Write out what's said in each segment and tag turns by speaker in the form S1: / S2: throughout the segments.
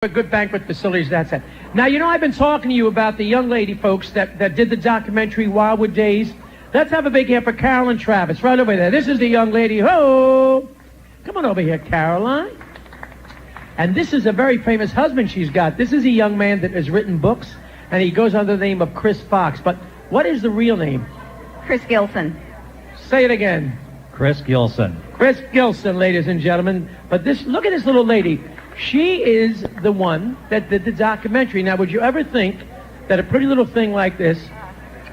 S1: Good banquet facilities, that's it. Now, you know, I've been talking to you about the young lady, folks, that did the documentary Wildwood Days. Let's have a big hand for Carolyn Travis, right over there. This is the young lady. Ho! Come on over here, Caroline. And this is a very famous husband she's got. This is a young man that has written books, and he goes under the name of Chris Fox. But what is the real name?
S2: Chris Gilson.
S1: Say it again.
S3: Chris Gilson.
S1: Chris Gilson, ladies and gentlemen. But this, look at this little lady. She is the one that did the documentary. Now, would you ever think that a pretty little thing like this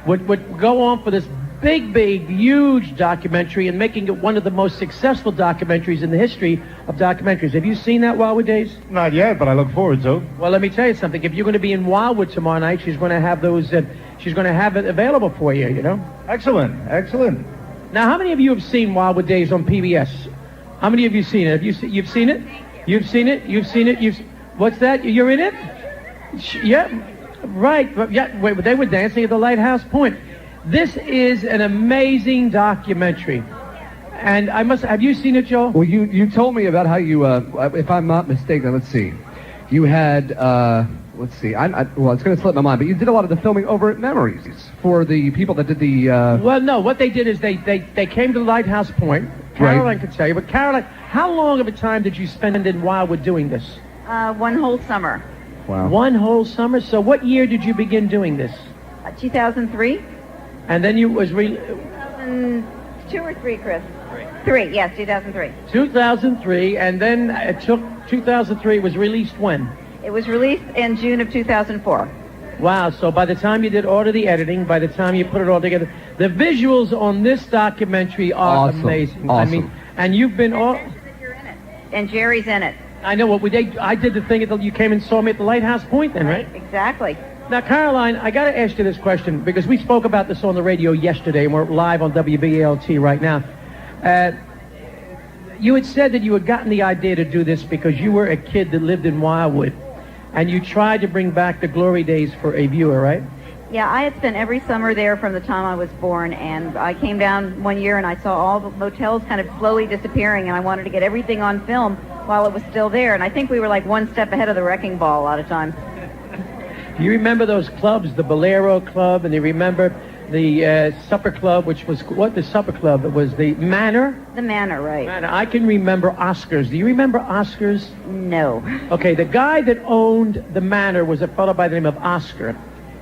S1: would go on for this big, huge documentary and making it one of the most successful documentaries in the history of documentaries? Have you seen that, Wildwood Days?
S3: Not yet, but I look forward to.
S1: Well, let me tell you something. If you're going to be in Wildwood tomorrow night, she's going to have those. She's going to have it available for you. You know.
S3: Excellent, excellent.
S1: Now, how many of you have seen Wildwood Days on PBS? How many of you seen it? You've seen it? You've seen it? You've seen it? What's that? You're in it? Yeah, right. Yeah, wait, they were dancing at the Lighthouse Point. This is an amazing documentary. And have you seen it, Joel?
S4: Well, you told me about how you, if I'm not mistaken, let's see. You had, let's see, well, it's going to slip my mind, but you did a lot of the filming over at Memories for the people that did the...
S1: Well, no, what they did is they came to the Lighthouse Point. Caroline could tell you, but Caroline, how long of a time did you spend in Wildwood doing this?
S2: One whole summer.
S4: Wow.
S1: One whole summer? So what year did you begin doing this?
S2: 2003.
S1: And then you was...
S2: 2002 or 3, Chris? Three, yes, 2003.
S1: 2003, and then it took 2003, was released when?
S2: It was released in June of 2004.
S1: Wow, so by the time you did all of the editing, by the time you put it all together, the visuals on this documentary are amazing.
S4: Awesome.
S1: I mean, and you've been all...
S2: You're in it. And Jerry's in it.
S1: I know what we did. I did the thing that you came and saw me at the Lighthouse Point then, right?
S2: Exactly.
S1: Now, Caroline, I got to ask you this question, because we spoke about this on the radio yesterday, and we're live on WVLT right now. You had said that you had gotten the idea to do this because you were a kid that lived in Wildwood, and you tried to bring back the glory days for a viewer, right?
S2: Yeah, I had spent every summer there from the time I was born, and I came down one year and I saw all the motels kind of slowly disappearing, and I wanted to get everything on film while it was still there, and I think we were like one step ahead of the Wrecking Ball a lot of times.
S1: You remember those clubs, the Bolero Club, and you remember the Supper Club, which was, what, the Supper Club? It was the Manor?
S2: The Manor, right.
S1: Manor. I can remember Oscars. Do you remember Oscars?
S2: No.
S1: Okay, the guy that owned the Manor was a fellow by the name of Oscar,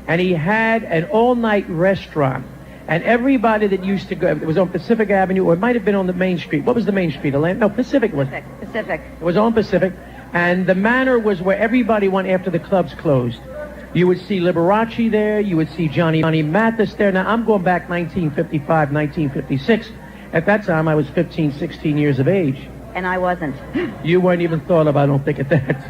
S1: and he had an all-night restaurant, and everybody that used to go, it was on Pacific Avenue, or it might have been on the Main Street. What was the Main Street? No, Pacific was.
S2: Pacific.
S1: It was on Pacific, and the Manor was where everybody went after the clubs closed. You would see Liberace there. You would see Johnny Mathis there. Now, I'm going back 1955, 1956. At that time, I was 15, 16 years of age.
S2: And I wasn't.
S1: You weren't even thought of, I don't think, at that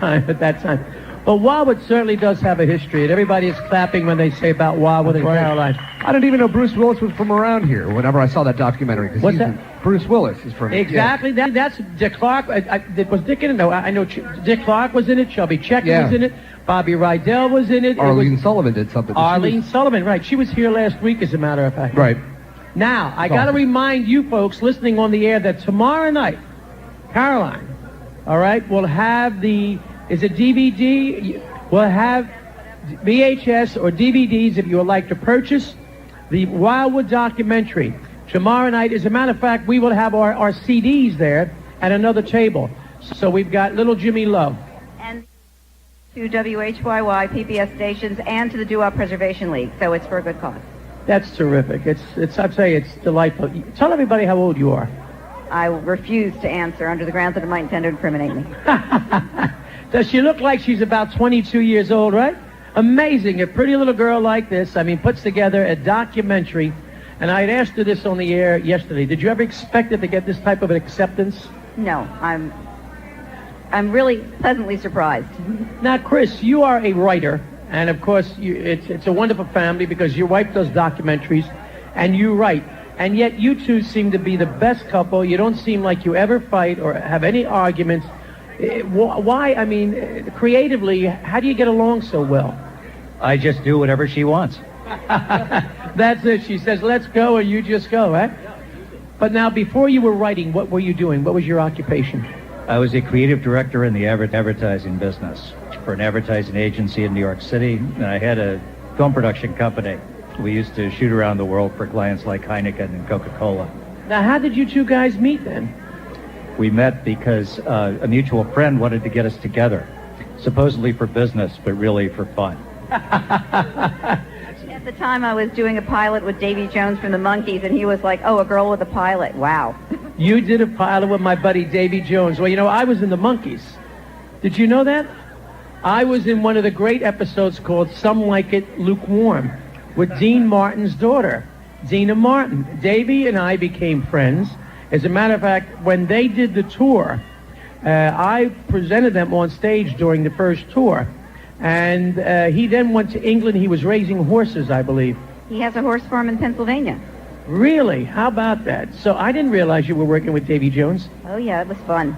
S1: time. But Wildwood certainly does have a history, and everybody is clapping when they say about Wildwood and Caroline.
S4: I didn't even know Bruce Willis was from around here whenever I saw that documentary.
S1: What's that?
S4: Bruce Willis is from...
S1: Exactly.
S4: Yeah.
S1: That's Dick Clark. Was Dick in it? No, I know Dick Clark was in it. Shelby Checker was in it. Bobby Rydell was in it.
S4: Arlene Sullivan did something.
S1: Arlene Sullivan, right. She was here last week, as a matter of fact.
S4: Right.
S1: Now, I got to remind you folks listening on the air that tomorrow night, Caroline, all right, will have is it DVD? We'll have VHS or DVDs if you would like to purchase the Wildwood documentary. Tomorrow night, as a matter of fact, we will have our CDs there at another table. So we've got Little Jimmy Love.
S2: And to WHYY, PBS stations, and to the Doo-Wop Preservation League. So it's for a good cause.
S1: That's terrific. It's I'd say it's delightful. Tell everybody how old you are.
S2: I refuse to answer under the grounds that it might intend to incriminate me.
S1: Does she look like she's about 22 years old, right? Amazing. A pretty little girl like this, I mean, puts together a documentary. And I had asked her this on the air yesterday. Did you ever expect it to get this type of an acceptance?
S2: No, I'm really pleasantly surprised.
S1: Now, Chris, you are a writer. And, of course, it's a wonderful family because your wife does documentaries and you write. And yet you two seem to be the best couple. You don't seem like you ever fight or have any arguments. Why? I mean, creatively, how do you get along so well?
S3: I just do whatever she wants.
S1: That's it. She says, let's go, and you just go, right? But now, before you were writing, what were you doing? What was your occupation?
S3: I was a creative director in the advertising business. for an advertising agency in New York City, and I had a film production company. We used to shoot around the world for clients like Heineken and Coca-Cola.
S1: Now, how did you two guys meet then?
S3: We met because a mutual friend wanted to get us together, supposedly for business, but really for fun.
S2: At the time, I was doing a pilot with Davy Jones from the Monkees, and he was like, "Oh, a girl with a pilot. Wow."
S1: You did a pilot with my buddy Davy Jones. Well, you know, I was in the Monkees. Did you know that? I was in one of the great episodes called Some Like It Lukewarm with Dean Martin's daughter, Dina Martin. Davy and I became friends. As a matter of fact, when they did the tour, I presented them on stage during the first tour. And he then went to England. He was raising horses, I believe.
S2: He has a horse farm in Pennsylvania.
S1: Really? How about that? So I didn't realize you were working with Davy Jones.
S2: Oh, yeah, it was fun.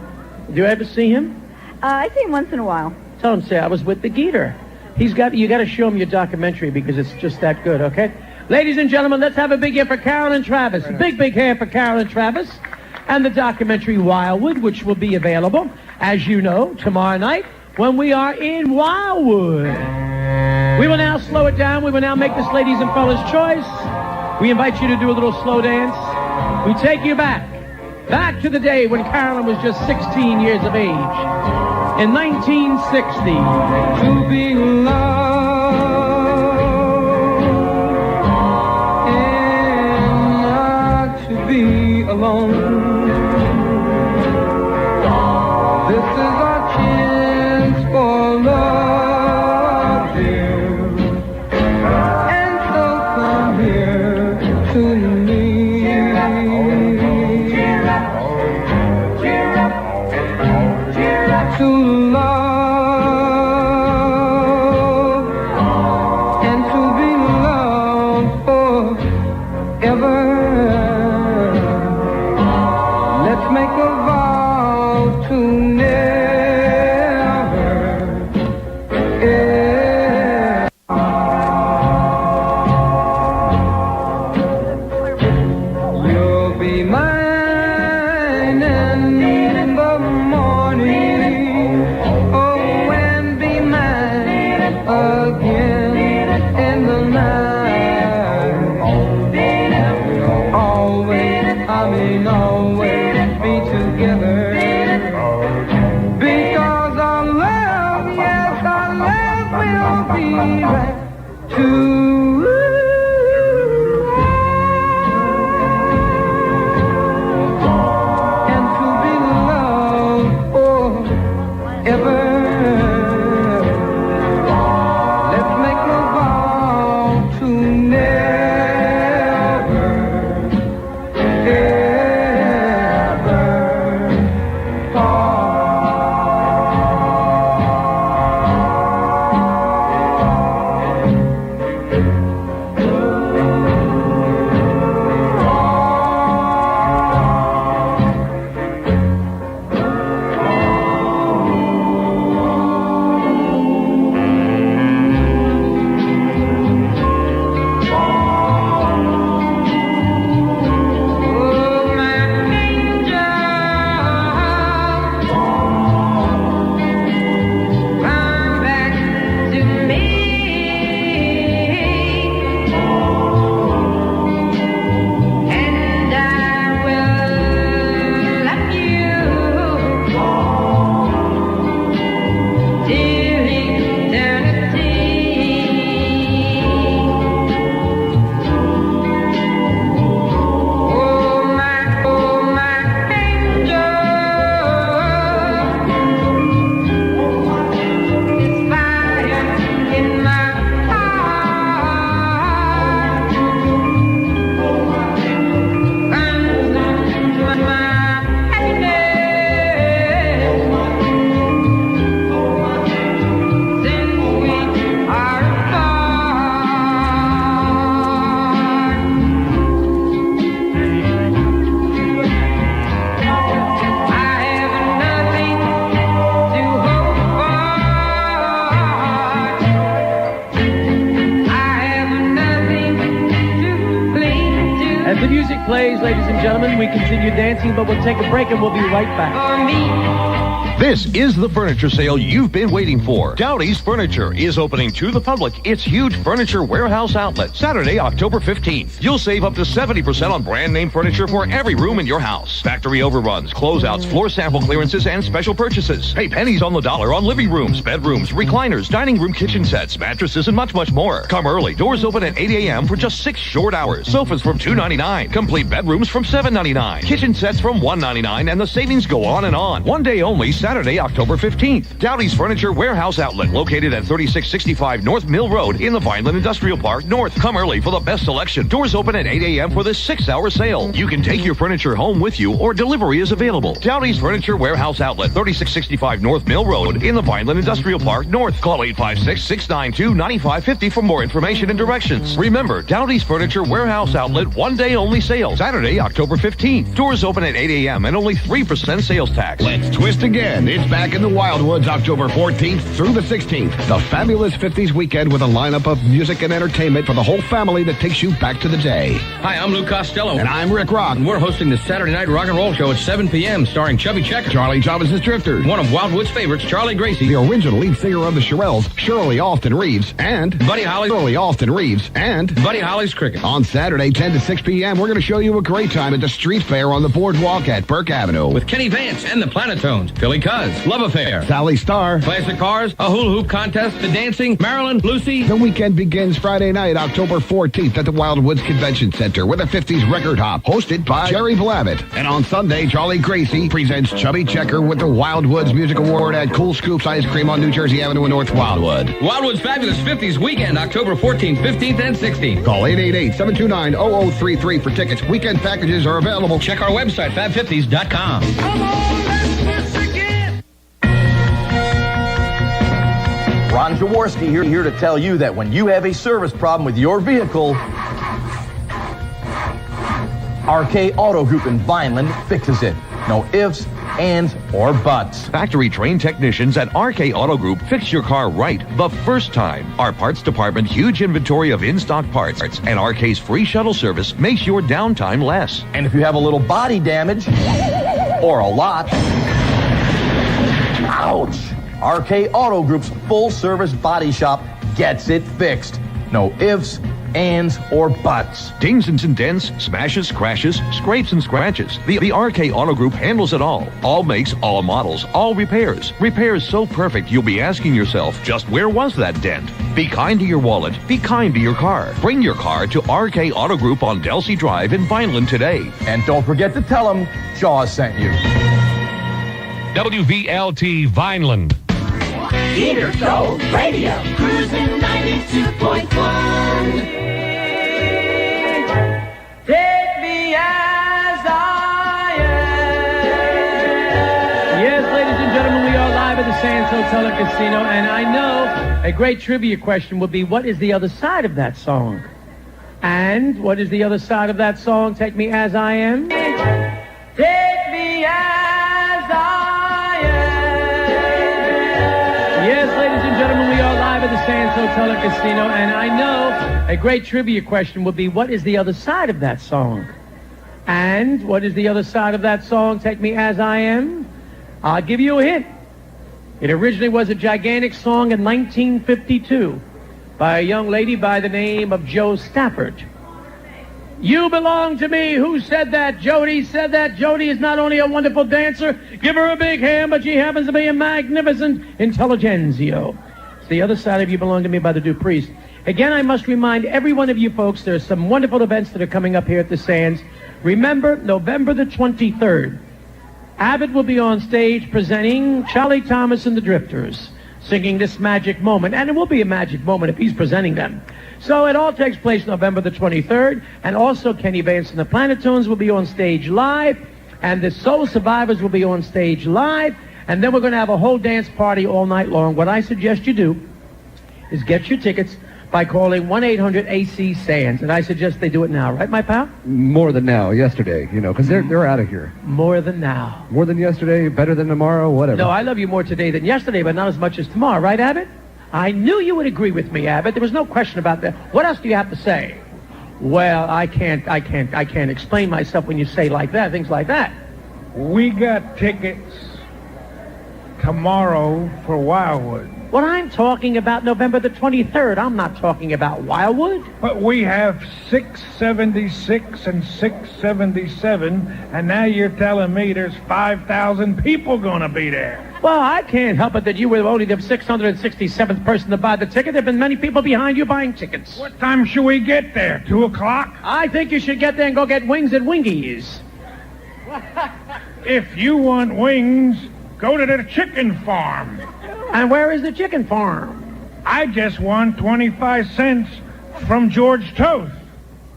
S1: Do you ever see him?
S2: I see him once in a while.
S1: Tell him, say, I was with the Geeter. You got to show him your documentary because it's just that good, okay? Ladies and gentlemen, let's have a big hand for Carolyn Travis. Big hand for Carolyn Travis. And the documentary Wildwood, which will be available, as you know, tomorrow night when we are in Wildwood. We will now slow it down. We will now make this ladies and fellas choice. We invite you to do a little slow dance. We take you back to the day when Carolyn was just 16 years of age. In 1960.
S5: To be loved and not to be alone. This is our chance for love, dear. And so come here to me. To love and to be loved forever. Let's make a vow to never ever. You'll be mine and in the morning. Oh, and be mine again in the night. Always, I mean always be together. Because our love, yes, our love will be right to. And to be loved forever. Let's make a vow to never, ever part. Oh, my angel, come back to me, and I will love you till eternity. Oh, my angel, it's fire in my heart, consumes my happiness, since we are apart. I have nothing to hope for. I have nothing to cling to.
S1: As the music plays, ladies and gentlemen, we continue dancing, but we'll take a break and we'll be right back.
S5: For me,
S6: This is the furniture sale you've been waiting for. Dowdy's Furniture is opening to the public its huge furniture warehouse outlet Saturday, October 15th. You'll save up to 70% on brand name furniture for every room in your house. Factory overruns, closeouts, floor sample clearances, and special purchases. Pay pennies on the dollar on living rooms, bedrooms, recliners, dining room kitchen sets, mattresses, and much, much more. Come early. Doors open at 8 a.m. for just 6 short hours. Sofas from $2.99. Complete bedrooms from $7.99. Kitchen sets from $1.99, and the savings go on and on. One day only, Saturday, October 15th. Dowdy's Furniture Warehouse Outlet, located at 3665 North Mill Road in the Vineland Industrial Park North. Come early for the best selection. Doors open at 8 a.m. for this 6-hour sale. You can take your furniture home with you, or delivery is available. Dowdy's Furniture Warehouse Outlet, 3665 North Mill Road in the Vineland Industrial Park North. Call 856-692-9550 for more information and directions. Remember, Dowdy's Furniture Warehouse Outlet, one day only sale. Saturday, October 15th. Doors open at 8 a.m. and only 3% sales tax.
S7: Let's twist again. It's back in the Wildwoods, October 14th through the 16th. The fabulous 50s weekend with a lineup of music and entertainment for the whole family that takes you back to the day.
S8: Hi, I'm Lou Costello.
S7: And I'm Rick Rock.
S8: And we're hosting the Saturday Night Rock and Roll Show at 7 p.m. starring Chubby Checker,
S7: Charlie Thomas's Drifters,
S8: one of Wildwood's favorites, Charlie Gracie,
S7: the original lead singer of the Shirelles, Shirley Alston Reeves, and
S8: Buddy Holly,
S7: Shirley Alston Reeves, and
S8: Buddy Holly's Cricket.
S7: On Saturday, 10 to 6 p.m., we're going to show you a great time at the Street Fair on the boardwalk at Burke Avenue.
S8: With Kenny Vance and the Planetones, Philly Cuz, Love Affair,
S7: Sally Starr,
S8: Classic Cars, a hula hoop contest, the dancing, Marilyn, Lucy.
S7: The weekend begins Friday night, October 14th at the Wildwoods Convention Center with a 50s record hop hosted by Jerry Blavat. And on Sunday, Charlie Gracie presents Chubby Checker with the Wildwoods Music Award at Cool Scoops Ice Cream on New Jersey Avenue in North Wildwood.
S8: Wildwood's Fabulous 50s weekend, October 14th, 15th, and 16th.
S7: Call 888-729-0033 for tickets. Weekend packages are available.
S8: Check our website, fab50s.com.
S5: Come on, let's twist again.
S9: Ron Jaworski here to tell you that when you have a service problem with your vehicle, RK Auto Group in Vineland fixes it. No ifs, ands, or buts.
S6: Factory trained technicians at RK Auto Group fix your car right the first time. Our parts department huge inventory of in-stock parts, and RK's free shuttle service makes your downtime less.
S9: And if you have a little body damage, or a lot, ouch! RK Auto Group's full-service body shop gets it fixed. No ifs, ands, or buts.
S6: Dings and dents, smashes, crashes, scrapes and scratches. The RK Auto Group handles it all. All makes, all models, all repairs. Repairs so perfect you'll be asking yourself, just where was that dent? Be kind to your wallet. Be kind to your car. Bring your car to RK Auto Group on Delsey Drive in Vineland today.
S9: And don't forget to tell them Shaw sent you.
S10: WVLT Vineland.
S5: Peter Show Radio, cruising 92.1. Take me as I am.
S1: Yes, ladies and gentlemen, we are live at the Sands Hotel and Casino, and I know a great trivia question will be, what is the other side of that song? And what is the other side of that song, Take Me As I Am?
S5: Take me as I am.
S1: Yes, ladies and gentlemen, we are live at the Sands Hotel and Casino, and I know a great trivia question will be, what is the other side of that song? And what is the other side of that song, Take Me As I Am? I'll give you a hint. It originally was a gigantic song in 1952 by a young lady by the name of Jo Stafford. You belong to me. Who said that? Jody said that. Jody is not only a wonderful dancer, give her a big hand, but she happens to be a magnificent intelligentsia. It's The Other Side of You Belong to Me by the Duprees. Again, I must remind every one of you folks, there's some wonderful events that are coming up here at the Sands. Remember, November the 23rd, Abbott will be on stage presenting Charlie Thomas and the Drifters, singing This Magic Moment. And it will be a magic moment if he's presenting them. So it all takes place November the 23rd. And also Kenny Vance and the Planetones will be on stage live. And the Soul Survivors will be on stage live. And then we're going to have a whole dance party all night long. What I suggest you do is get your tickets by calling 1-800-AC-SANDS. And I suggest they do it now. Right, my pal?
S4: More than now, yesterday, because they're out of here.
S1: More than now.
S4: More than yesterday, better than tomorrow, whatever.
S1: No, I love you more today than yesterday, but not as much as tomorrow. Right, Abbott? I knew you would agree with me, Abbott. There was no question about that. What else do you have to say? Well, I can't explain myself when you say like that, things like that.
S11: We got tickets
S5: tomorrow for Wildwood.
S1: Well, I'm talking about November the 23rd. I'm not talking about Wildwood.
S5: But we have 676 and 677, and now you're telling me there's 5,000 people going to be there.
S1: Well, I can't help it that you were only the 667th person to buy the ticket. There have been many people behind you buying tickets.
S5: What time should we get there? 2 o'clock?
S1: I think you should get there and go get wings and wingies.
S5: If you want wings, go to the chicken farm.
S1: And where is the chicken farm?
S5: I just won 25 cents from George Toast.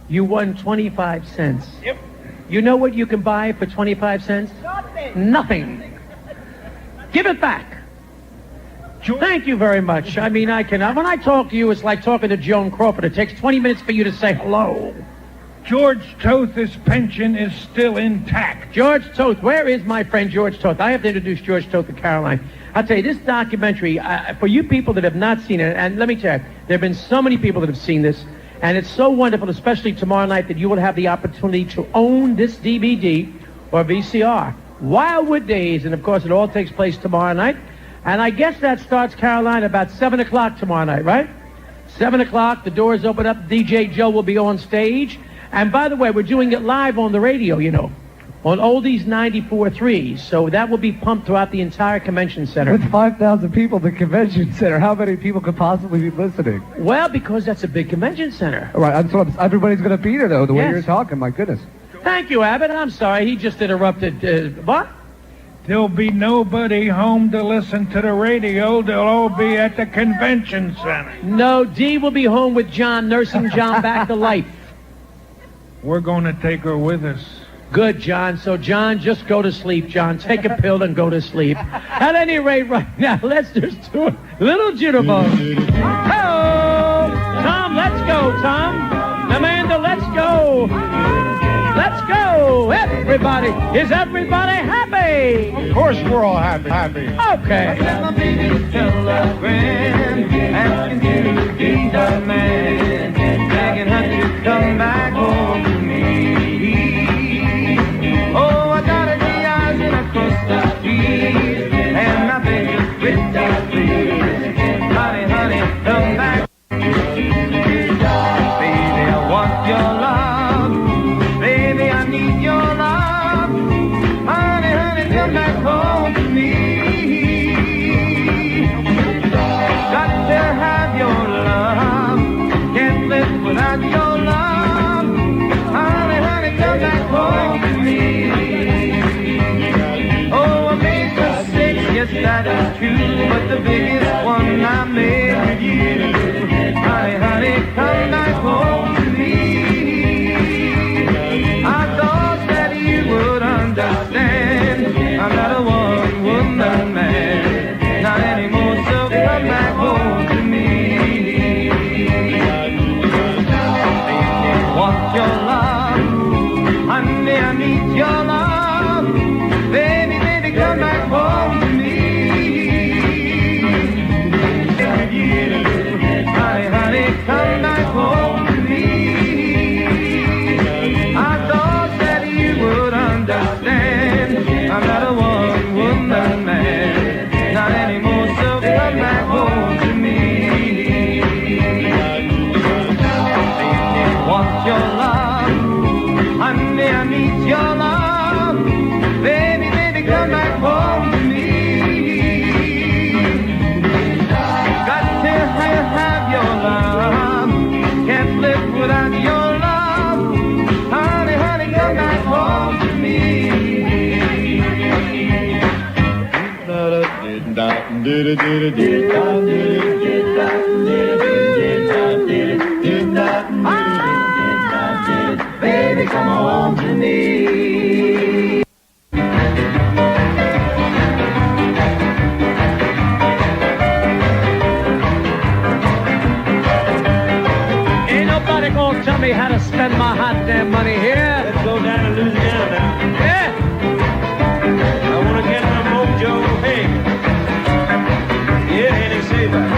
S1: You won 25 cents.
S5: Yep.
S1: You know what you can buy for 25 cents? Nothing. Give it back. Thank you very much. I mean, when I talk to you, it's like talking to Joan Crawford. It takes 20 minutes for you to say hello.
S5: George Toth's pension is still intact.
S1: George Toth, where is my friend George Toth? I have to introduce George Toth to Caroline. I'll tell you, this documentary, for you people that have not seen it, and let me tell you, there have been so many people that have seen this, and it's so wonderful, especially tomorrow night, that you will have the opportunity to own this DVD or VCR. Wildwood Days, and of course it all takes place tomorrow night. And I guess that starts, Caroline, about 7 o'clock tomorrow night, right? 7 o'clock, the doors open up, DJ Joe will be on stage. And by the way, we're doing it live on the radio, you know, on Oldies 94.3. So that will be pumped throughout the entire convention center.
S4: With 5,000 people at the convention center, how many people could possibly be listening?
S1: Well, because that's a big convention center.
S4: All right, everybody's going to be there, though, the way
S1: Yes.
S4: you're talking, my goodness.
S1: Thank you, Abbott. I'm sorry, he just interrupted. What?
S5: There'll be nobody home to listen to the radio. They'll all be at the convention center.
S1: No, Dee will be home with John, nursing John back to life.
S5: We're going to take her with us.
S1: Good, John. So, John, just go to sleep, John. Take a pill and go to sleep. At any rate, right now, let's just do a little jitterbug. Hello! Tom, let's go, Tom. Amanda, let's go. Let's go. Everybody. Is everybody happy?
S5: Of course we're all happy.
S1: Okay.
S5: My baby's telegram asking to be the man, begging her to come back home to me. Oh, I got a eyes in across the street, and my baby's pretty please. Honey, honey, come back. Baby, I want your love. Baby, I need your love. Honey, honey, come back home to me. Got to have your love. Can't live without your love. Honey, honey, come back home to me. Oh, I made mistakes, yes, that is true. But the biggest one I made with you. Honey, honey, come back home to me. I thought that you would understand. I'm not a one-woman man. Not anymore, so come back home to me. Baby, want your love. Honey, I need your love. Baby, baby, come back home to me. Honey, honey, come back home to me. I thought that you would understand. I'm not a one-woman man. Not anymore, so come back home to me. Baby, want your love. Honey, I need your love. Baby, baby, come back home to me. Got to have your love. Can't live without your love. Honey, honey, come back home to me. Baby, come home to me.
S1: Ain't nobody gonna tell me how to spend my hot damn money here.
S5: Let's go down to Louisiana now.
S1: Yeah.
S5: I want to get my mojo. Hey. Yeah, Annie, say that.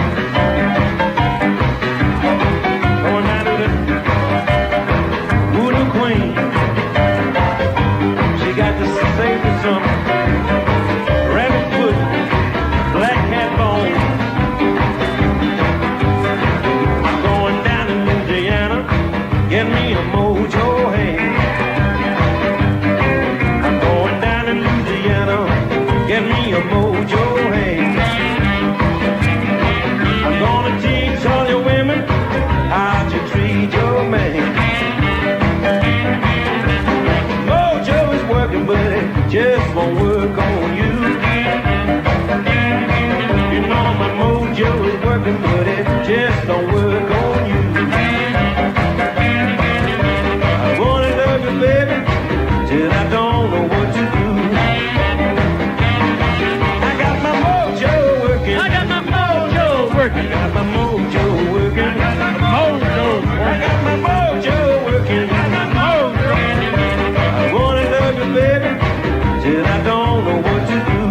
S5: Going down to the Voodoo Queen. She got to save me some rabbit foot working, but it just don't work on you. I wanna love you, baby, till I don't know what to do. I got my mojo working. I got my mojo working. I got my mojo working. I got my mojo working. I got my mojo working. I got my mojo. I wanna love you, baby, till I don't know what to do.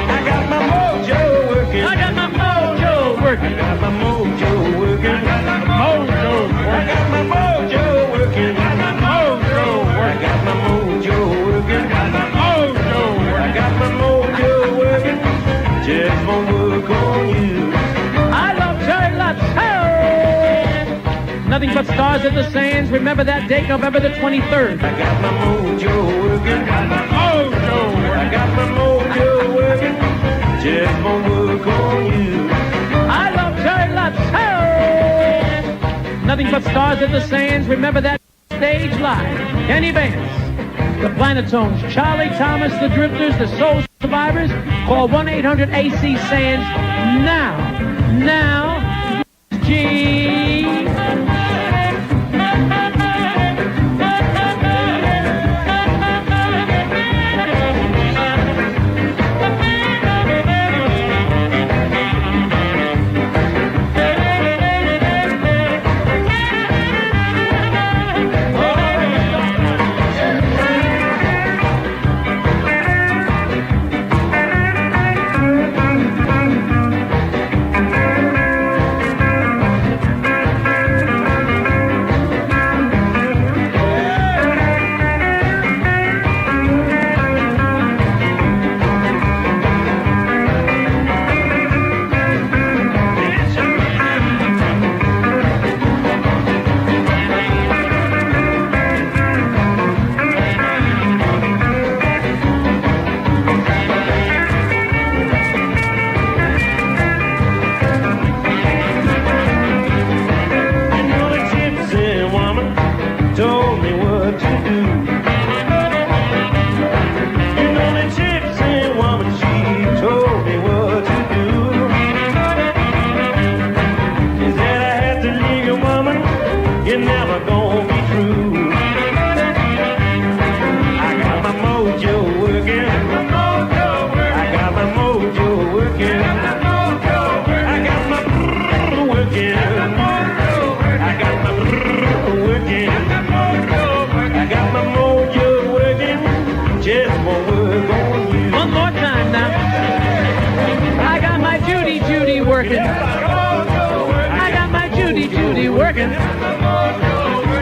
S5: I got my mojo working. I got my mojo working. I got my mojo working. I got my mojo working. I got my mojo working. I got my mojo working. I got my mojo working. I got my mojo working. I got my mojo working. Just won't work on you.
S1: I love Jerry Lutz. Hey! Nothing but stars in the sands. Remember that date, November the 23rd.
S5: I got my mojo working. I got my mojo working. I got my mojo working. Just won't work on you.
S1: I love Jerry Lutz. Hey! Nothing but stars in the sands. Remember that stage live. Kenny Vance, the Planetones, Charlie Thomas, the Drifters, the Soul Survivors. Call 1-800-AC-SANDS now. Now, G.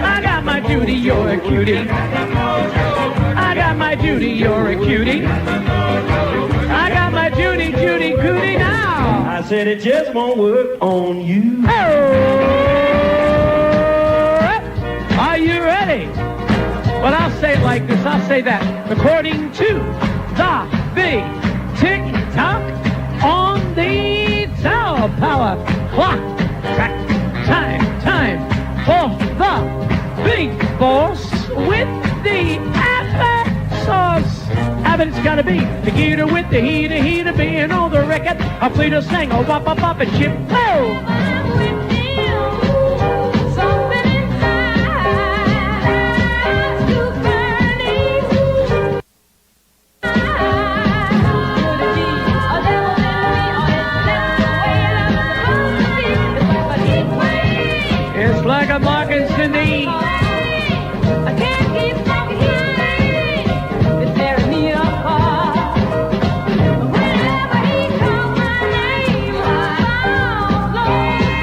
S1: I got my Judy, you're a cutie. I got my Judy, you're a cutie. I got my Judy, Judy, cootie now.
S5: I said it just won't work on you.
S1: Are you ready? But I'll say it like this, I'll say that. According to the big tick-tock on the Tower Power clock. Time for the big boss with the applesauce. Habit's gotta be the geeter with the heater being on the record. A fleeter sang a wop and chip. Oh! Like a moccasin. I can't keep talking here. It's tearing me apart. Whenever he calls my name, I fall.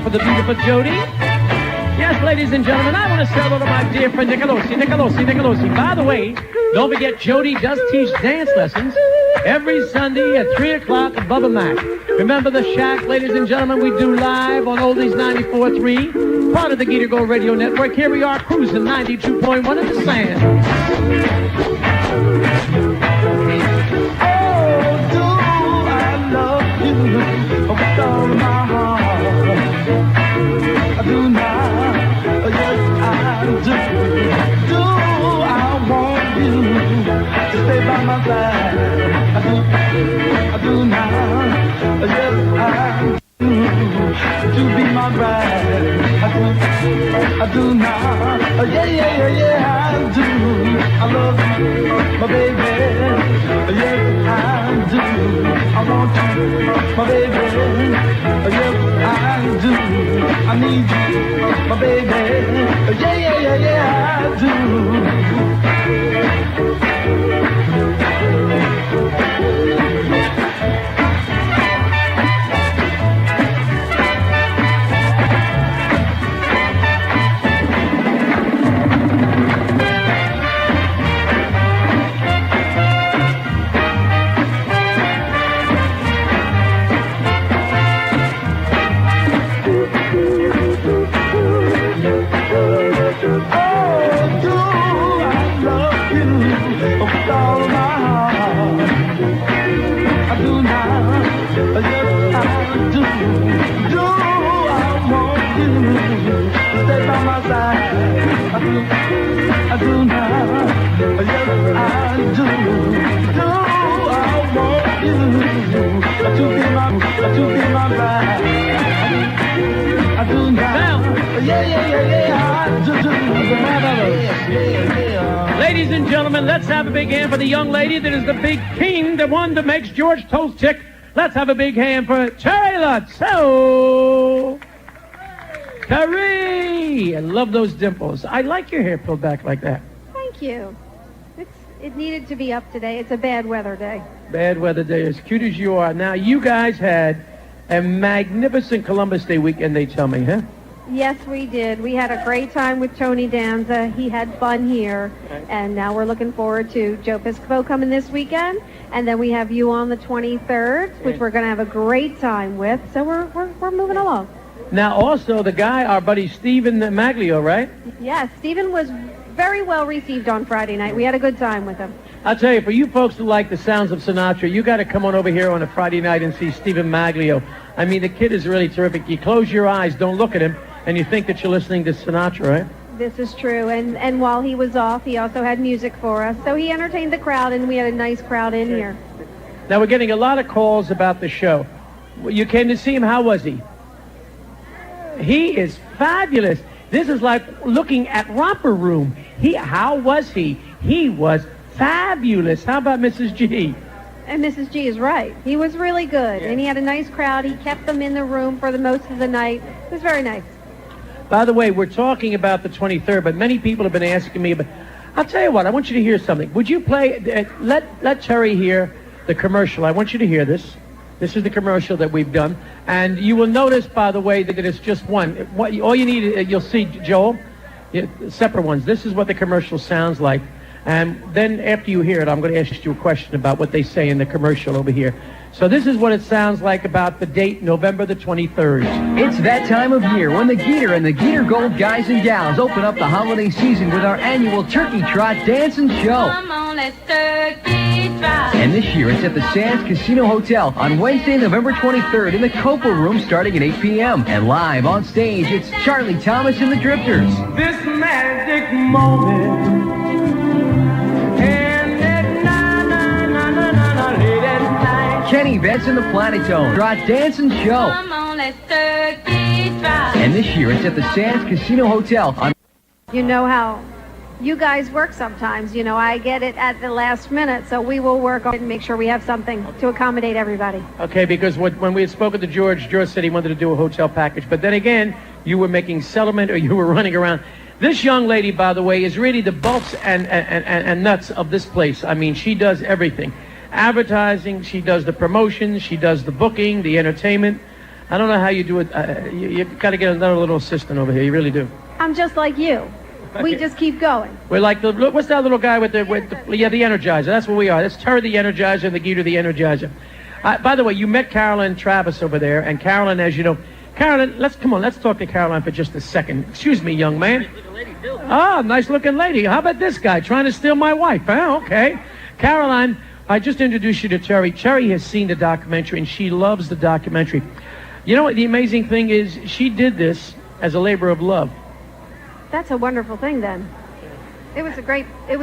S1: up for the beautiful Jody. Yes, ladies and gentlemen, I want to say hello to my dear friend Nicolosi. By the way, don't forget Jody does teach dance lessons every Sunday at 3 o'clock at Bubba Mac. Remember the Shack, ladies and gentlemen, we do live on Oldies 94.3, part of the Gator Gold Radio Network. Here we are cruising 92.1 in the sand.
S5: With all of my heart, I do not, yes I do. Do I want you to stay by my side? I do not, yes I do. To be my bride, I do not, yeah, I do. I love you, my baby, yes I do. I want you, my baby, yes I do. I need you, my baby, yeah, I I do now, yes I do. Do I want you to be my bride? I do now, yeah, I do.
S1: Ladies and gentlemen, let's have a big hand for the young lady that is the big king, the one that makes George Toast tick. Let's have a big hand for Terry Lutz. So, Terry, I love those dimples. I like your hair pulled back like that.
S10: Thank you. It needed to be up today. It's a bad weather day.
S1: Bad weather day, as cute as you are. Now, you guys had a magnificent Columbus Day weekend, they tell me, huh?
S10: Yes, we did. We had a great time with Tony Danza. He had fun here. Okay. And now we're looking forward to Joe Piscopo coming this weekend. And then we have you on the 23rd, which we're going to have a great time with. So we're moving along.
S1: Now, also, the guy, our buddy Stephen Maglio, right?
S10: Yes, Stephen was very well received on Friday night. We had a good time with him.
S1: I'll tell you, for you folks who like the sounds of Sinatra, you got to come on over here on a Friday night and see Stephen Maglio. I mean, the kid is really terrific. You close your eyes, don't look at him, and you think that you're listening to Sinatra, right?
S10: This is true. And while he was off, he also had music for us. So he entertained the crowd, and we had a nice crowd in here.
S1: Now, we're getting a lot of calls about the show. You came to see him. How was he? He is fabulous. This is like looking at Romper Room. How was he? He was fabulous. How about Mrs. G?
S10: And Mrs. G is right. He was really good. Yeah. And he had a nice crowd. He kept them in the room for the most of the night. It was very nice.
S1: By the way, we're talking about the 23rd, but many people have been asking me about... I'll tell you what, I want you to hear something. Would you play... let Terry hear the commercial. I want you to hear this. This is the commercial that we've done. And you will notice, by the way, that it's just one. All you need, you'll see, Joel, separate ones. This is what the commercial sounds like. And then after you hear it, I'm going to ask you a question about what they say in the commercial over here. So this is what it sounds like about the date, November the 23rd.
S11: It's that time of year when the Geeter and the Geeter Gold guys and gals open up the holiday season with our annual Turkey Trot Dance and Show.
S12: Come on, let's turkey trot.
S11: And this year it's at the Sands Casino Hotel on Wednesday, November 23rd in the Copa Room starting at 8 p.m. And live on stage, it's Charlie Thomas and the Drifters.
S5: This magic moment.
S11: Kenny Betts and the Planetone. Trot Dance and Show.
S12: Come on, let's turkey trot.
S11: And this year it's at the Sands Casino Hotel on...
S10: You know how you guys work sometimes. You know, I get it at the last minute, so we will work on it and make sure we have something to accommodate everybody.
S1: Okay, because when we had spoken to George said he wanted to do a hotel package. But then again, you were making settlement or you were running around. This young lady, by the way, is really the bolts and nuts of this place. I mean, she does everything. Advertising, she does the promotions, she does the booking, the entertainment. I don't know how you do it. You got to get another little assistant over here. You really do.
S10: I'm just like you. We just keep going.
S1: We're like what's that little guy with the the Energizer? That's what we are. That's Terry the Energizer and the Geeter the Energizer. By the way, you met Carolyn Travis over there, and Carolyn, as you know, Carolyn, let's talk to Caroline for just a second. Excuse me, young man. Ah, nice looking lady. How about this guy trying to steal my wife? Huh? Okay. Caroline, I just introduced you to Terry. Terry has seen the documentary, and she loves the documentary. You know what the amazing thing is? She did this as a labor of love.
S10: That's a wonderful thing, then. It was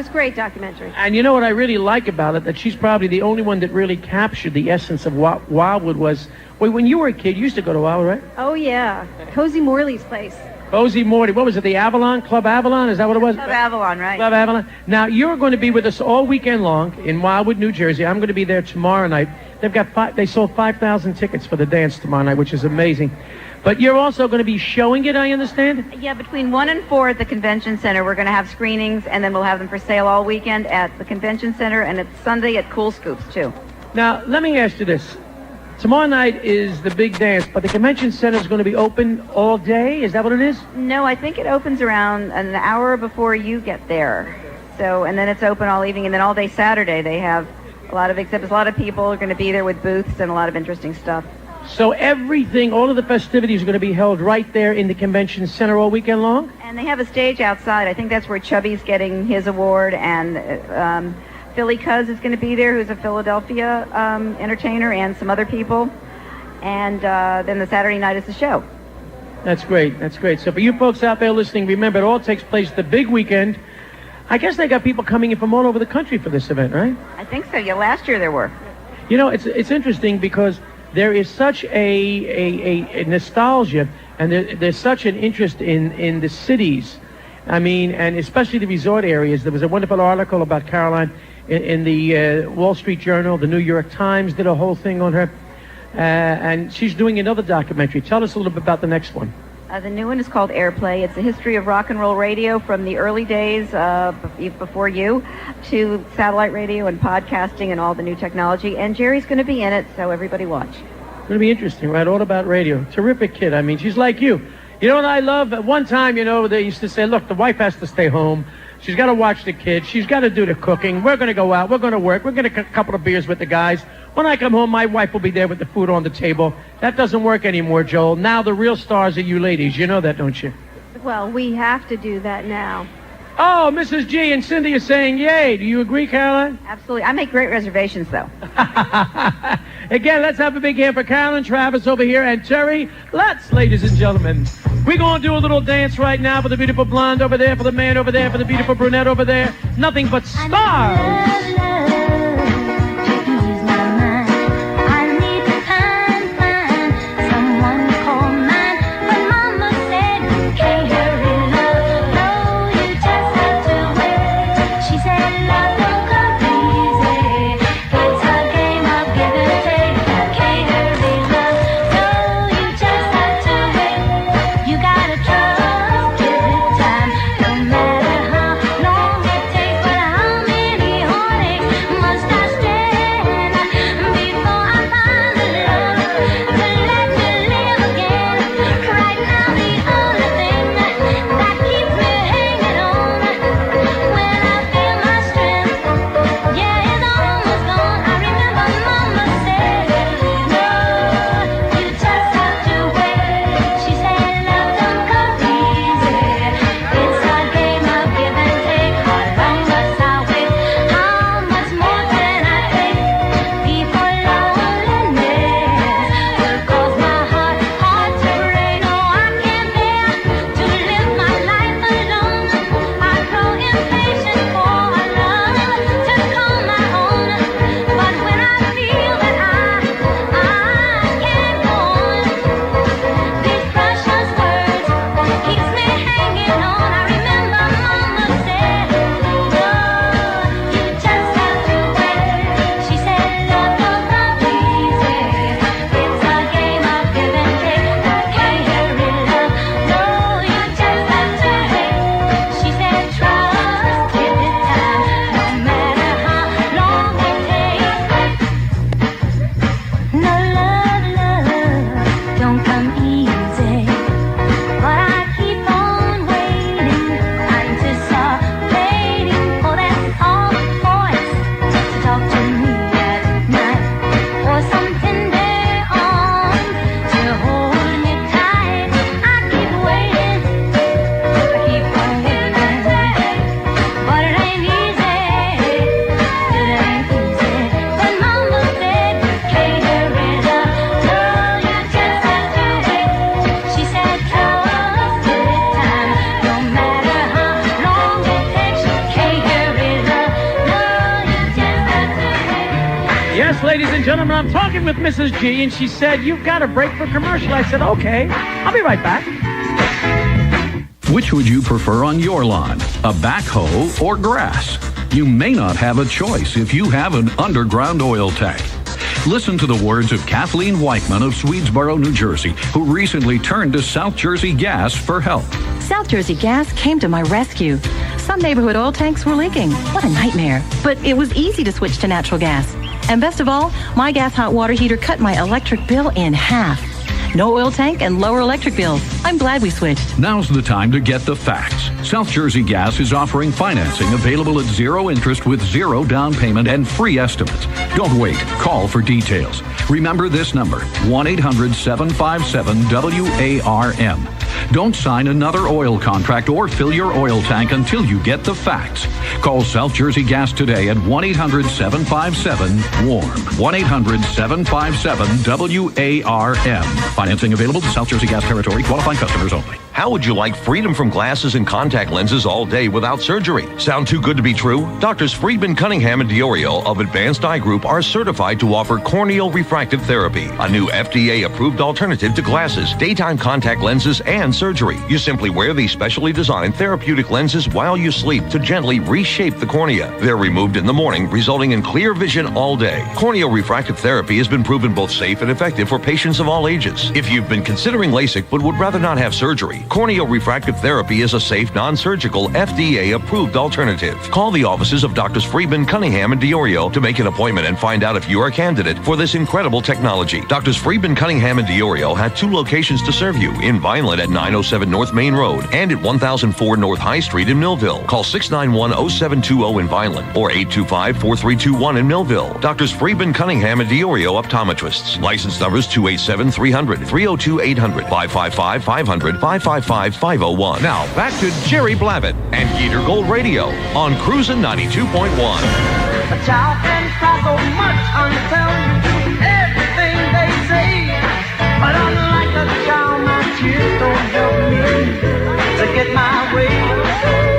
S10: great documentary.
S1: And you know what I really like about it? That she's probably the only one that really captured the essence of what Wildwood was. Well, when you were a kid, you used to go to Wildwood, right?
S10: Oh, yeah. Cozy Morley's place.
S1: Cozy Morty. What was it, the Avalon? Club Avalon? Is that what it was?
S2: Club Avalon, right.
S1: Club Avalon. Now, you're going to be with us all weekend long in Wildwood, New Jersey. I'm going to be there tomorrow night. They sold 5,000 tickets for the dance tomorrow night, which is amazing. But you're also going to be showing it, I understand?
S2: Yeah, between 1 and 4 at the convention center, we're going to have screenings, and then we'll have them for sale all weekend at the convention center, and it's Sunday at Cool Scoops, too.
S1: Now, let me ask you this. Tomorrow night is the big dance, but the convention center is going to be open all day? Is that what it is?
S2: No, I think it opens around an hour before you get there. So, and then it's open all evening, and then all day Saturday they have a lot of exhibits. A lot of people are going to be there with booths and a lot of interesting stuff.
S1: So everything, all of the festivities are going to be held right there in the convention center all weekend long?
S2: And they have a stage outside. I think that's where Chubby's getting his award, and Philly Cuz is going to be there, who's a Philadelphia entertainer, and some other people. And then the Saturday night is the show.
S1: That's great. That's great. So for you folks out there listening, remember it all takes place the big weekend. I guess they got people coming in from all over the country for this event, right?
S2: I think so. Yeah, last year there were.
S1: You know, it's interesting because there is such a nostalgia, and there's such an interest in the cities. I mean, and especially the resort areas. There was a wonderful article about Caroline in the Wall Street Journal. The New York Times did a whole thing on her. And she's doing another documentary. Tell us a little bit about the next one.
S2: The new one is called Airplay. It's a history of rock and roll radio from the early days before you to satellite radio and podcasting and all the new technology. And Jerry's going to be in it, so everybody watch.
S1: It's going to be interesting, right? All about radio. Terrific kid. I mean, she's like you. You know what I love? At one time, you know, they used to say, look, the wife has to stay home. She's got to watch the kids. She's got to do the cooking. We're going to go out. We're going to work. We're going to get a couple of beers with the guys. When I come home, my wife will be there with the food on the table. That doesn't work anymore, Joel. Now the real stars are you ladies. You know that, don't you?
S10: Well, we have to do that now.
S1: Oh, Mrs. G and Cindy are saying yay. Do you agree, Caroline?
S2: Absolutely. I make great reservations, though.
S1: Again, let's have a big hand for Carolyn Travis over here and Terry. Let's, ladies and gentlemen. We're going to do a little dance right now for the beautiful blonde over there, for the man over there, for the beautiful brunette over there. Nothing but stars. Yes, ladies and gentlemen, I'm talking with Mrs. G, and she said, you've got a break for commercial. I said, okay, I'll be right back.
S13: Which would you prefer on your lawn, a backhoe or grass? You may not have a choice if you have an underground oil tank. Listen to the words of Kathleen Weichman of Swedesboro, New Jersey, who recently turned to South Jersey Gas for help.
S14: South Jersey Gas came to my rescue. Some neighborhood oil tanks were leaking. What a nightmare. But it was easy to switch to natural gas. And best of all, my gas hot water heater cut my electric bill in half. No oil tank and lower electric bills. I'm glad we switched.
S13: Now's the time to get the facts. South Jersey Gas is offering financing available at zero interest with zero down payment and free estimates. Don't wait. Call for details. Remember this number, 1-800-757-WARM. Don't sign another oil contract or fill your oil tank until you get the facts. Call South Jersey Gas today at 1-800-757-WARM. 1-800-757-WARM. Financing available to South Jersey Gas territory. Qualifying customers only.
S6: How would you like freedom from glasses and contact lenses all day without surgery? Sound too good to be true? Doctors Friedman, Cunningham, and Diorio of Advanced Eye Group are certified to offer corneal refractive therapy, a new FDA-approved alternative to glasses, daytime contact lenses, and surgery. You simply wear these specially designed therapeutic lenses while you sleep to gently reshape the cornea. They're removed in the morning, resulting in clear vision all day. Corneal refractive therapy has been proven both safe and effective for patients of all ages. If you've been considering LASIK but would rather not have surgery, corneal refractive therapy is a safe, non-surgical, FDA-approved alternative. Call the offices of Doctors Friedman, Cunningham, and Diorio to make an appointment and find out if you're a candidate for this incredible technology. Doctors Friedman, Cunningham, and Diorio have 2 locations to serve you, in Vineland at 907 North Main Road and at 1004 North High Street in Millville. Call 691-0720 in Vineland or 825-4321 in Millville. Doctors Friedman, Cunningham, and Diorio Optometrists. License numbers 287-300, 302-800, 555-500, 555-501. Now, back to Jerry Blavat and Gator Gold Radio on Cruisin' 92.1.
S5: A child can try so much until you do everything they say. But unlike a child, my tears don't help me to get my way.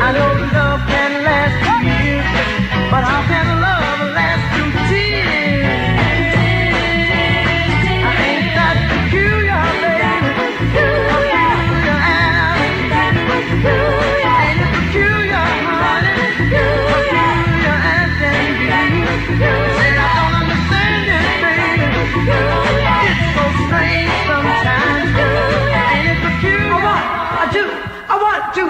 S5: I know love can last 2 years, but how can love last through tears? I ain't that peculiar, baby. Ain't it peculiar, honey? Peculiar as can be. Say I don't understand it, baby. It's so strange sometimes. Ain't it peculiar? I want to.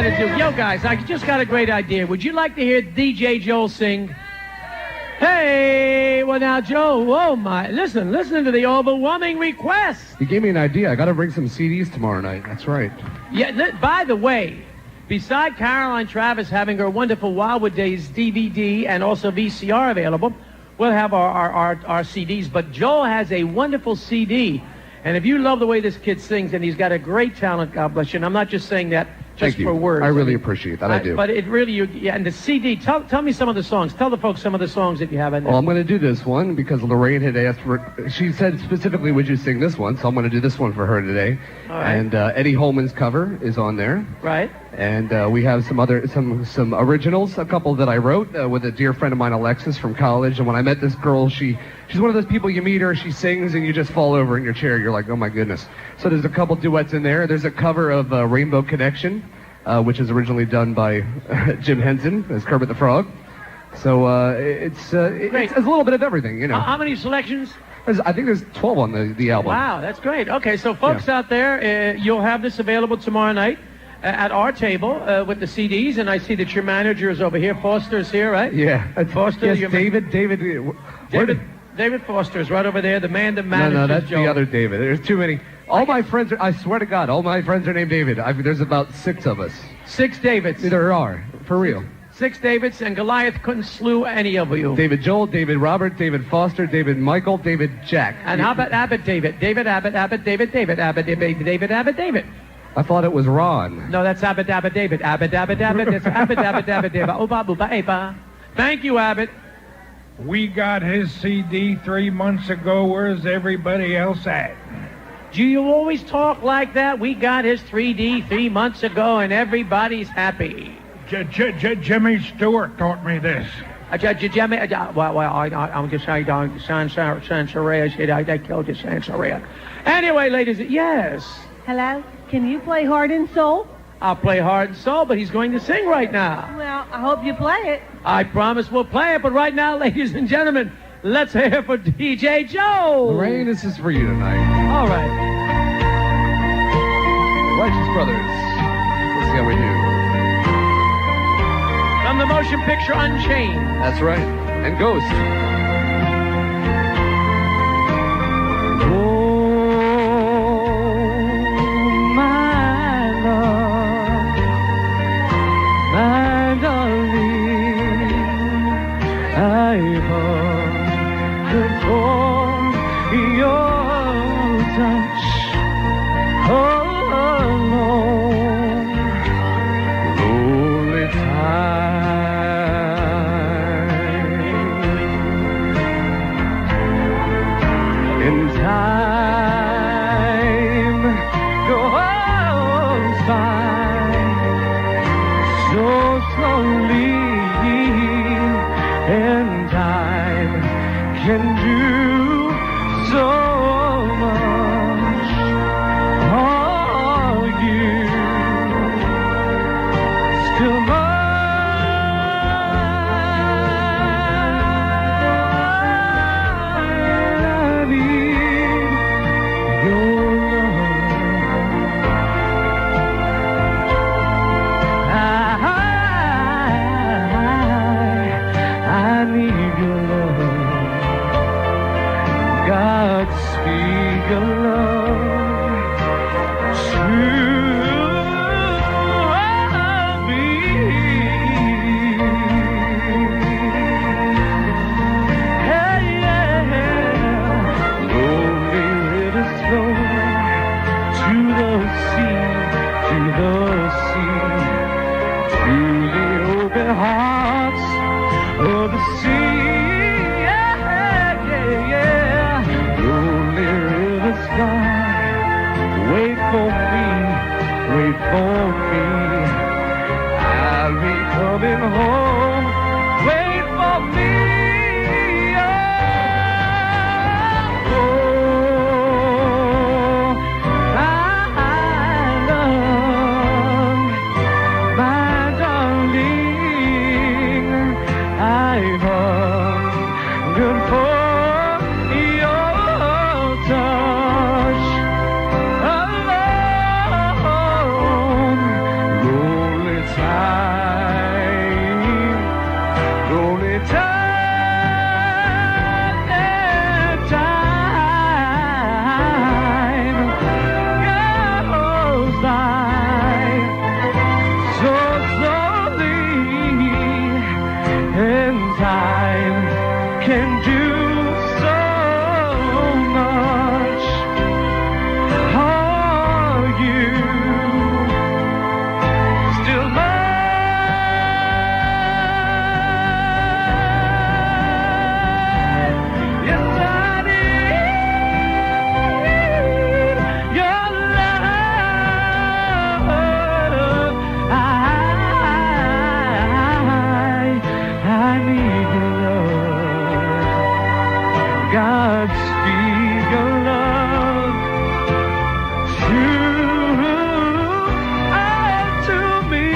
S1: got to do. Yo, guys, I just got a great idea. Would you like to hear DJ Joel sing? Hey, well now, Joe, oh my, listen to the overwhelming request.
S4: You gave me an idea. I got to bring some CDs tomorrow night. That's right.
S1: Yeah, by the way, beside Caroline Travis having her wonderful Wildwood Days DVD and also VCR available, we'll have our CDs, but Joel has a wonderful CD. And if you love the way this kid sings, and he's got a great talent, God bless you, and I'm not just saying that just for words.
S4: I really appreciate that. I do.
S1: But it really, and the CD, tell me some of the songs. Tell the folks some of the songs that you have in there.
S4: Well, I'm going to do this one because Lorraine had asked for, she said specifically, would you sing this one? So I'm going to do this one for her today.
S1: All right.
S4: And Eddie Holman's cover is on there.
S1: Right.
S4: And we have some originals, a couple that I wrote with a dear friend of mine, Alexis, from college. And when I met this girl, she's one of those people, you meet her, she sings, and you just fall over in your chair. You're like, oh my goodness. So there's a couple duets in there. There's a cover of Rainbow Connection, which is originally done by Jim Henson as Kermit the Frog. So it's a little bit of everything, you know.
S1: How many selections?
S4: I think there's 12 on the album.
S1: Wow, that's great. Okay, so folks out there, you'll have this available tomorrow night at our table with the CDs, and I see that your manager is over here. Foster's here, right?
S4: Yeah.
S1: Foster.
S4: Yes,
S1: David Foster is right over there, the man that manages
S4: No, that's
S1: Joel.
S4: the other David. There's too many. All my friends are, I swear to God, all my friends are named David. There's about 6 of us.
S1: 6 Davids.
S4: There are, for real.
S1: 6 Davids, and Goliath couldn't slew any of you.
S4: David Joel, David Robert, David Foster, David Michael, David Jack.
S1: And how about Abbott David? David Abbott, David Abbott, David Abbott, David.
S4: I thought it was Ron.
S1: No, that's Abbott David. Abbott. That's Abbott David. Oba, booba, eba. Thank you, Abbott.
S5: We got his CD 3 months ago. Where's everybody else at?
S1: Do you always talk like that? We got his 3D 3 months ago, and everybody's happy.
S5: Jimmy Stewart taught me this.
S1: Jimmy, I'm just saying, Sansaria, they killed you, Sansaria. Anyway, ladies, yes.
S15: Hello? Can you play Heart and Soul?
S1: I'll play Heart and Soul, but he's going to sing right now.
S15: Well, I hope you play it.
S1: I promise we'll play it, but right now, ladies and gentlemen, let's hear for DJ Joe.
S4: Lorraine, this is for you tonight.
S1: All right.
S4: Righteous Brothers. Let's see how we do.
S1: From the motion picture Unchained.
S4: That's right. And Ghost.
S5: can do so much. Are you still mine? Yes, I need your love. I need your love. Godspeed your love to me.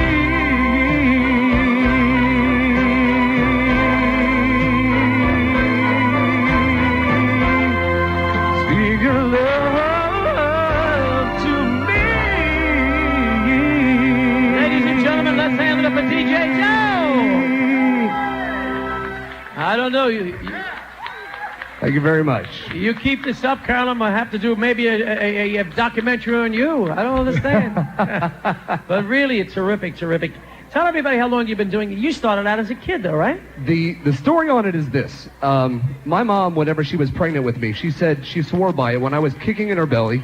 S5: Speak your love to me.
S1: Ladies and gentlemen, let's hand it up for DJ Joe. I don't know.
S4: Thank you very much.
S1: You keep this up, Carolyn, I'll have to do maybe a documentary on you. I don't understand. But really, it's terrific, terrific. Tell everybody how long you've been doing it. You started out as a kid, though, right?
S4: The story on it is this. My mom, whenever she was pregnant with me, she said she swore by it. When I was kicking in her belly,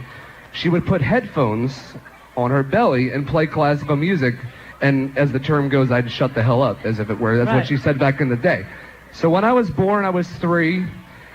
S4: she would put headphones on her belly and play classical music. And as the term goes, I'd shut the hell up, as if it were. That's
S1: Right.
S4: what she said back in the day. So when I was born, I was 3.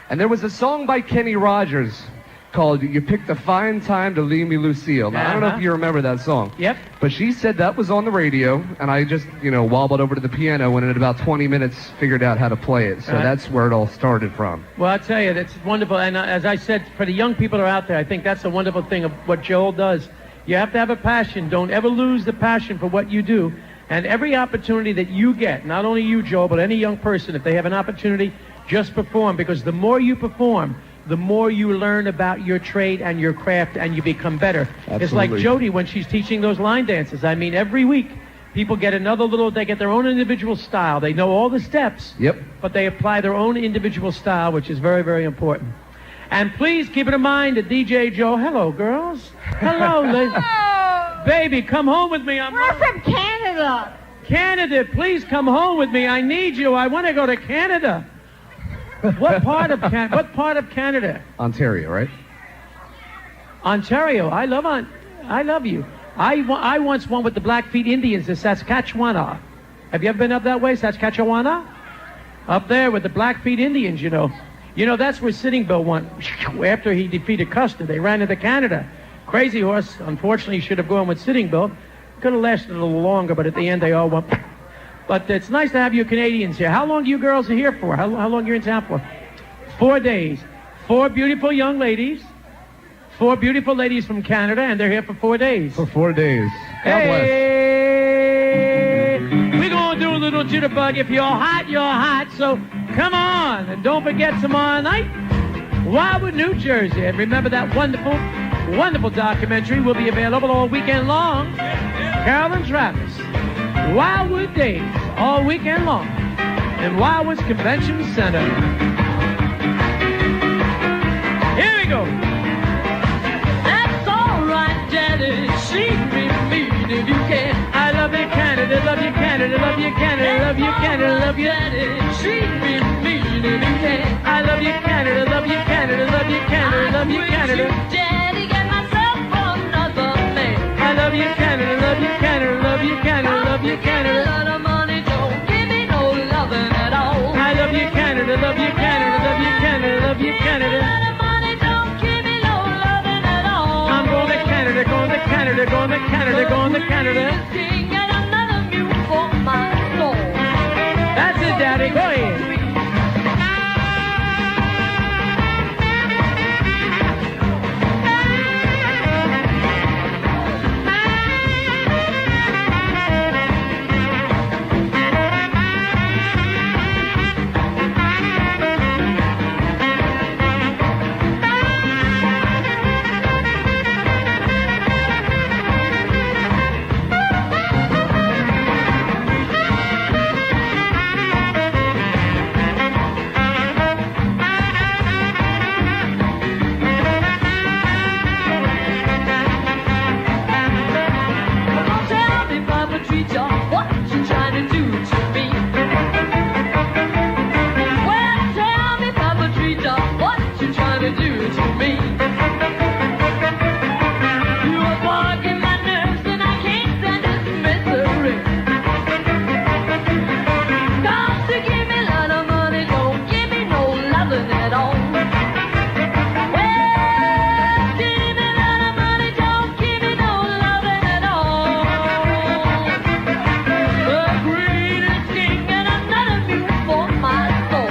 S4: And there was a song by Kenny Rogers called You Picked a Fine Time to Leave Me, Lucille. Now, I don't know if you remember that song.
S1: Yep.
S4: But she said that was on the radio, and I just, wobbled over to the piano and in about 20 minutes figured out how to play it. So
S1: Right.
S4: that's where it all started from.
S1: Well, I tell you, that's wonderful. And as I said, for the young people that are out there, I think that's a wonderful thing of what Joel does. You have to have a passion. Don't ever lose the passion for what you do. And every opportunity that you get, not only you, Joel, but any young person, if they have an opportunity, just perform. Because the more you perform, the more you learn about your trade and your craft, and you become better. It's like
S4: Absolutely.
S1: Jody when she's teaching those line dances. I mean, every week, people get they get their own individual style. They know all the steps.
S4: Yep.
S1: But they apply their own individual style, which is very, very important. And please keep it in mind that DJ Joe, hello, girls. Hello, ladies. Baby, come home with me.
S15: We're from Canada.
S1: Canada, please come home with me. I need you. I want to go to Canada. What part of Canada?
S4: Ontario, right?
S1: Ontario. I love you. I once went with the Blackfeet Indians to Saskatchewan. Have you ever been up that way, Saskatchewan? Up there with the Blackfeet Indians, you know. You know, that's where Sitting Bill went. After he defeated Custer, they ran into Canada. Crazy Horse, unfortunately, should have gone with Sitting Bill. Could have lasted a little longer, but at the end they all went. But it's nice to have you Canadians here. How long you girls are here for? How long you in town for? 4 days. 4 beautiful young ladies. 4 beautiful ladies from Canada, and they're here for 4 days.
S4: For 4 days. God bless.
S1: Hey, we're going to do a little jitterbug. If you're hot, you're hot. So come on. And don't forget tomorrow night, Wildwood, New Jersey. And remember that wonderful, wonderful documentary will be available all weekend long. Carolyn Travis. Wildwood Days, all weekend long, in Wildwood's Convention Center. Here we go. That's all right, Daddy. Treat me mean if you can. I love you, Canada. Love you, Canada. Love you, Canada. Love you, Canada. Love you, Daddy. Treat me mean if you can. I love you, Canada. Love you, Canada. Love you, Canada. Love you, Canada. Daddy, get myself another man. I love you, Canada. Love you, Canada. Love you, Canada. Love you, Canada. A lot of money don't give me no loving at all. I love you, Canada. Love you, Canada. Love you, Canada. Love you, Canada. A lot of money don't give me no loving at all. I'm going to Canada, going to Canada, going to Canada, going to Canada. Sing another mule for my soul. That's it, Daddy. Go ahead.
S12: at all. Well, give me a lot of money, don't give me no loving at all. The greatest king and another view for my soul.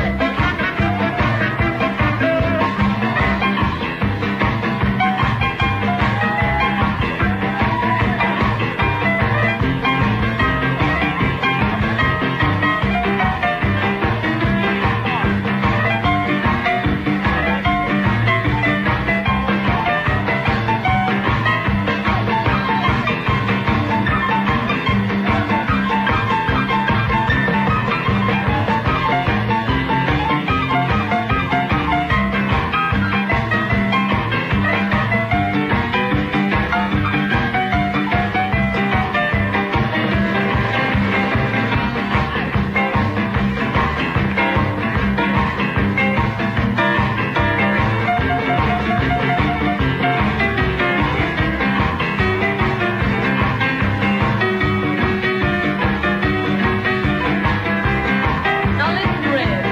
S12: Now listen, Red.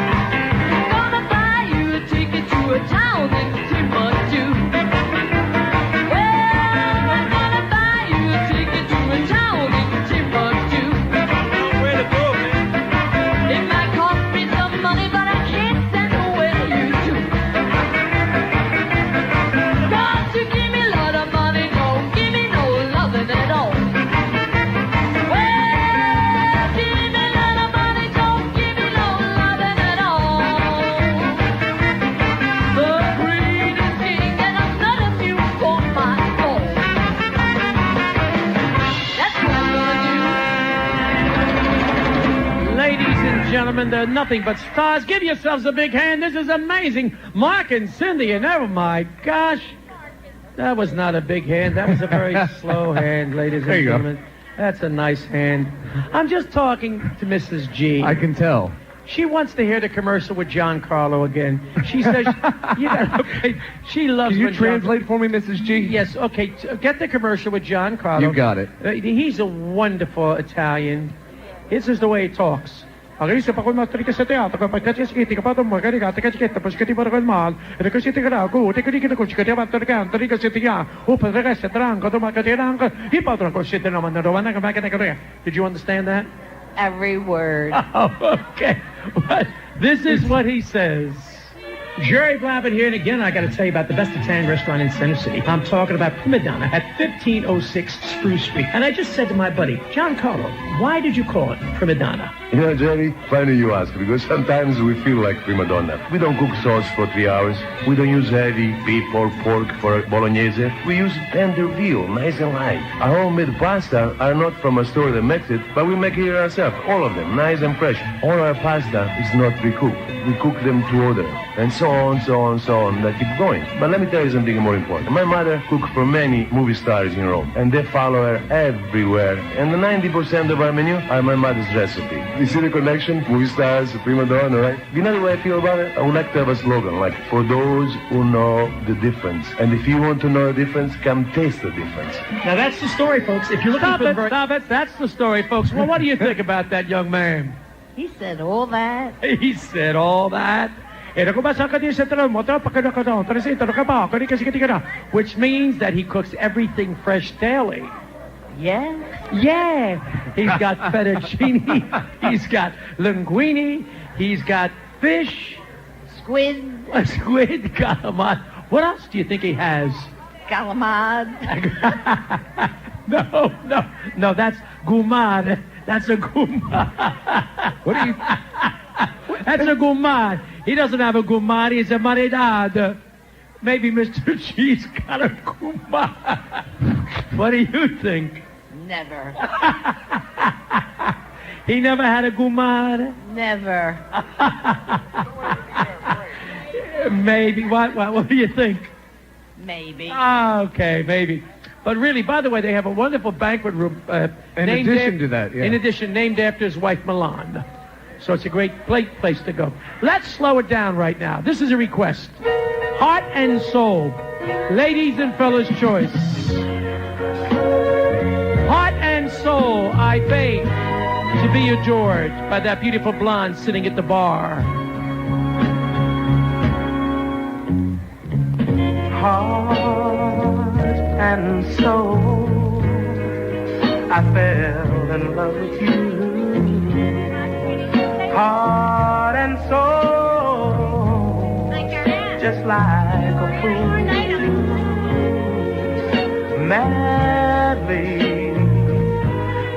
S12: I'm gonna buy you a ticket to a town in Timbuktu. Well, I'm gonna buy you a ticket to a town in Timbuktu. Way to go, man. It might cost me some money, but I can't stand away you two. Don't you give me a lot of money, don't give me no loving at all. Well, give me a lot of money, don't give me no loving at all. The greatest king and another few for my soul. That's what I'm gonna
S1: Ladies and gentlemen, they're nothing but stars. Give yourselves a big hand. This is amazing. Mark and Cindy, and oh my gosh. That was not a big hand. That was a very slow hand, ladies and
S4: There you go.
S1: gentlemen. That's a nice hand. I'm just talking to Mrs. G.
S4: I can tell.
S1: She wants to hear the commercial with Giancarlo again. She says, yeah, okay. She loves
S4: Can you
S1: when
S4: translate for me, Mrs. G?
S1: Yes, okay. Get the commercial with Giancarlo.
S4: You got it.
S1: He's a wonderful Italian. This is the way he talks. Adesso pa quel che sa teatro, che perché c'è scritto che poi dopo magari che c'è poi scritto per quel mal, e che si ti grava, che che che ti va a cantare, che si ti ha, o per il resto tranco, dopo che ti ranco, i padroni con siete no mandano vanno che Did you understand that?
S2: Every word.
S1: Oh, okay. But this is what he says. Jerry Blavat here, and again, I got to tell you about the best Italian restaurant in Center City. I'm talking about Prima Donna at 1506 Spruce Street. And I just said to my buddy, Giancarlo, why did you call it Prima Donna?
S16: You know, Jerry, funny you ask, because sometimes we feel like prima donna. We don't cook sauce for 3 hours. We don't use heavy beef or pork for bolognese. We use tender veal, nice and light. Our homemade pasta are not from a store that makes it, but we make it here ourselves, all of them, nice and fresh. All our pasta is not pre-cooked. We cook them to order, and so on, that keep going. But let me tell you something more important. My mother cooked for many movie stars in Rome, and they follow her everywhere. And the 90% of our menu are my mother's recipe. You see the connection? Movie stars, prima donna, right? You know the way I feel about it? I would like to have a slogan like, for those who know the difference. And if you want to know the difference, come taste the difference.
S1: Now that's the story, folks. If you're looking stop it. That's the story, folks. Well, what do you think about that young man?
S15: He said all that.
S1: He said all that. Which means that he cooks everything fresh daily.
S15: Yeah?
S1: Yeah. He's got fettuccine. He's got linguine. He's got fish.
S15: Squid.
S1: Squid, calamari. What else do you think he has?
S15: Calamari.
S1: No, that's gumad. That's a gumad.
S4: What do you...
S1: That's a gumad. He doesn't have a gumad. He's a maridad. Maybe Mr. G's got a gumad. What do you think?
S15: Never.
S1: He never had a gumad?
S15: Never.
S1: Maybe. What do you think?
S15: Maybe.
S1: Okay, maybe. But really, by the way, they have a wonderful banquet room. Named after his wife, Milan. So it's a great place to go. Let's slow it down right now. This is a request. Heart and Soul. Ladies and fellas' choice. Heart and Soul, I beg to be adored by that beautiful blonde sitting at the bar.
S5: I fell in love with you. Heart and soul, just like a fool. Madly,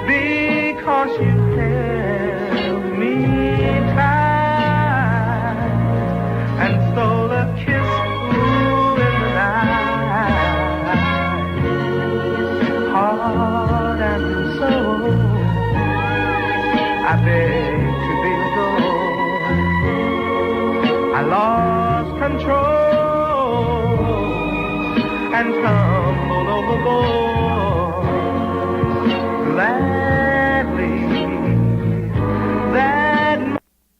S5: because you held me tight and stole a kiss in the night. Heart and soul, I beg to be adored. I lost control and come